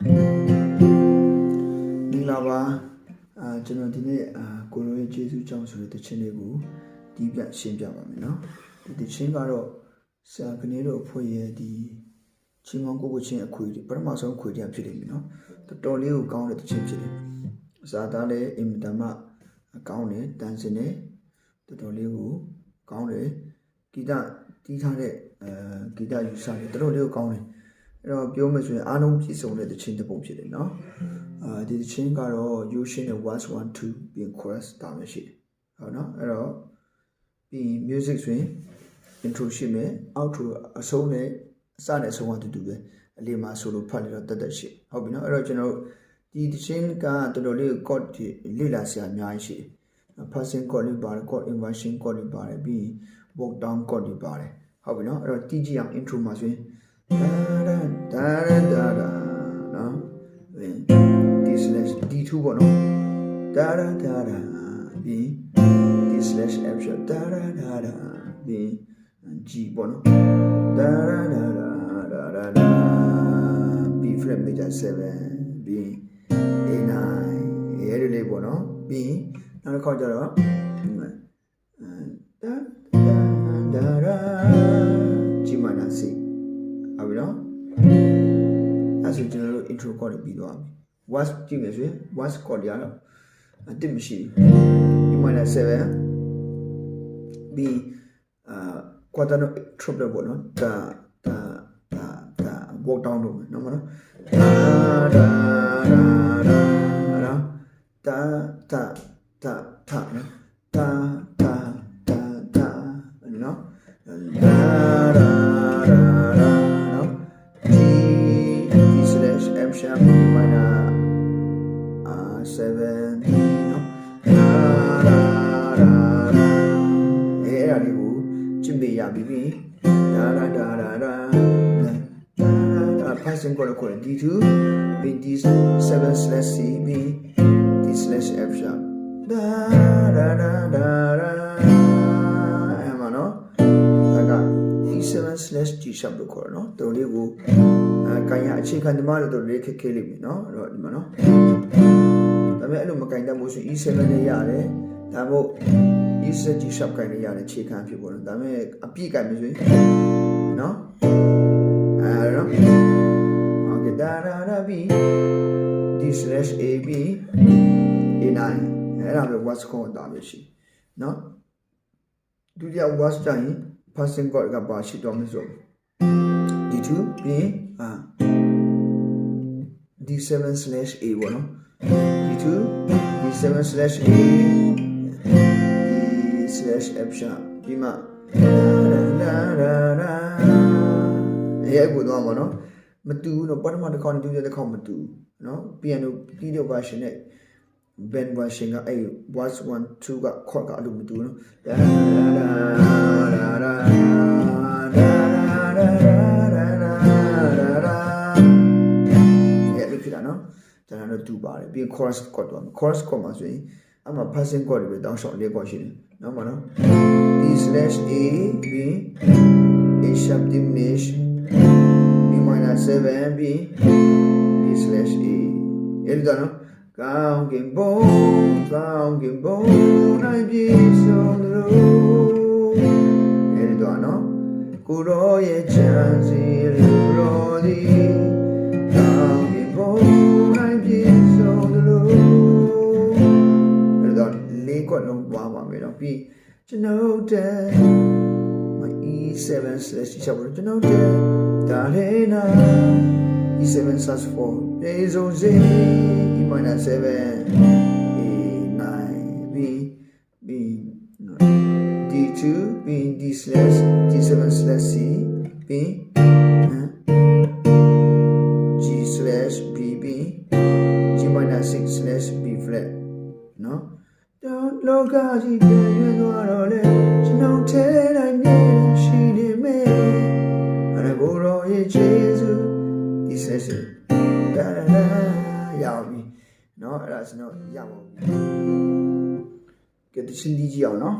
မင်္ဂလာပါကျွန်တော်ဒီနေ့ကိုလိုရဲ့ကျေးဇူးကြောင့်ဆိုတဲ့တခြင်းလေးကိုဒီပြရှင်းပြပါမယ်နော်ဒီတခြင်းကတော့ဆရာကနေတို့အဖွဲ့ရဲ့ဒီချင်းမောင်းကိုချင်းအခွေပထမဆုံးခွေတရားဖြစ်နေပြီနော်တော်တော်လေးကိုကောင်းတဲ့တခြင်းဖြစ်တယ်ဇာတာလည်းအင်မတန်မှကောင်းတယ်တန်စင်တယ်တော်တော်လေးကိုကောင်းတယ်ဂီတတီးထားတဲ့ဂီတယူဆတယ်တော်တော်လေးကိုကောင်းတယ်အဲ့တော့ပြောမယ်ဆိုရင်အားလုံးပြည့်စုံတဲ့တခြင်းတစ်ပုံဖြစ်တယ်နော်ဒီတခြင်းကတော့ you shin နဲ့ was 1 2 ပြီး chorus တာမရှိတယ်ဟုတ်နော်အဲ့တော့ပြီး music ဆိုရင် intro ရှိမယ် outro အဆုံးနဲ့အစနဲ့အဆုံးကတူတူပဲအလေးမှာ solo ဖတ်လို့တက်တက်ရှိဟုတ်ပြီနော်အဲ့တော့ကျွန်တော်ဒီတခြင်းကတော်တော်လေး chord တွေလေ့လာစရာအများကြီးရှိတယ် passing chord တွေပါတယ် chord inversion chord တွေပါတယ်ပြီး walk down chord တွေပါတယ်ဟုတ်ပြီနော်အဲ့တော့တီးကြည့်အောင် intro မှာဆိုရင်ဒါနော်ဒီslash d2 ပေါ့နော်ဒါပြီး d slash f sharp ပြီး g ပေါ့နော်b flat major 7ပြီး a9 ရဲလေးပေါ့နော်ပြီးနောက်တစ်ခေါက်ကျတော့g minor 6ဟုတ်ပြီနော်အဲ့ဆိုကျွန်တော်တို့ intro chord ပြီးသွားပြီ was ကြည့်မယ်ဆိုရင် was chord ရတော့အတိမရှိဘူး minor 7 b quarter note triple ပေါ့နော်ဒါ walk down လုပ်မယ်နော်မနော်sharp minor 7 no အဲ့ဒါလေးကိုကျင့်ပေးရပြီ passing chord ကို d2 d7 slash c b d slash f sharp အဲ့မှာနော်ဒါက d7 slash g sharp လို့ခေါ်တယ်နော်တော်လေးကိုကိုင်ရအခြေခံဒီမှာတော့လေးခက်ခဲလိမ့်မယ်နော်အဲ့တော့ဒီမှာနော်ဒါပေမဲ့အဲ့လိုမကိုင်တတ်ဘူးဆို e7 နဲ့ရတယ်ဒါမို့ e7 g sharp ကိုင်နဲ့ရတယ်အခြေခံဖြစ်ပေါ်တယ်ဒါပေမဲ့အပြည့်ကိုင်မယ်ဆိုရင်နော်အဲ့တော့ okay ဒါပြီး d slash a b a9 အဲ့ဒါပဲ was chord တာပဲရှိနော်ဒုတိယ was ကြရင် passing chord ကပါရှိတော့မယ်ဆိုd2 ပြီး d7 slash a ပေါ့နော် d2 d7 slash a d slash f sharp ဒီမှာအဲ့ကိုတော့မှာနော်မတူဘူးနော်ပထမတစ်ခေါက်နဲ့ဒုတိယတစ်ခေါက်မတူဘူးနော် piano ပြီးတဲ့ version နဲ့ band version ကအဲ့ was 1 2က chord ကအဲ့လိုမတူဘူးနော်ကျွန်တော်တို့တူပါတယ်ပြီး chorus chord တော့ chorus chord မှာဆိုရင်အမှ passing chord တွေပဲတောင်းလျှောက်လေးchord ရှိတယ်နော်မနော် d slash a b a sharp diminish b minor 7 b d slash a အဲ့ဒါနော်ကောင်းကင်ဘုံနိုင်ပြေဆုံးလို့အဲ့ဒါနော်ကိုရောရဲ့ချမ်းစီလူတော်သည်ကောင်းကင်ဘုံလေးကွက်လုံးပွားပါမယ်တော့ပြီးကျွန်တော်တဲ့ my e7 slash ချက်ပေါ်ကျွန်တော်တဲ့ဒါလေးနာ e7 slash 4 days on z e minor 7 a9 b d2 b d slash d7 slash c b g slash b b g minor 6 slash b flat နော်လောကကြီးပြန်ရွေးသွားတော့လေကျွန်တော်ထဲတိုင်းနေရှိနေမယ်အဲ့ဒါကိုရောရဲ့ကျေးဇူးဒီဆက်စစ်ရောက်ပြီเนาะအဲ့ဒါကျွန်တော်ရပါဘူးကဲတချင်းဒီကြည့်အောင်เนาะ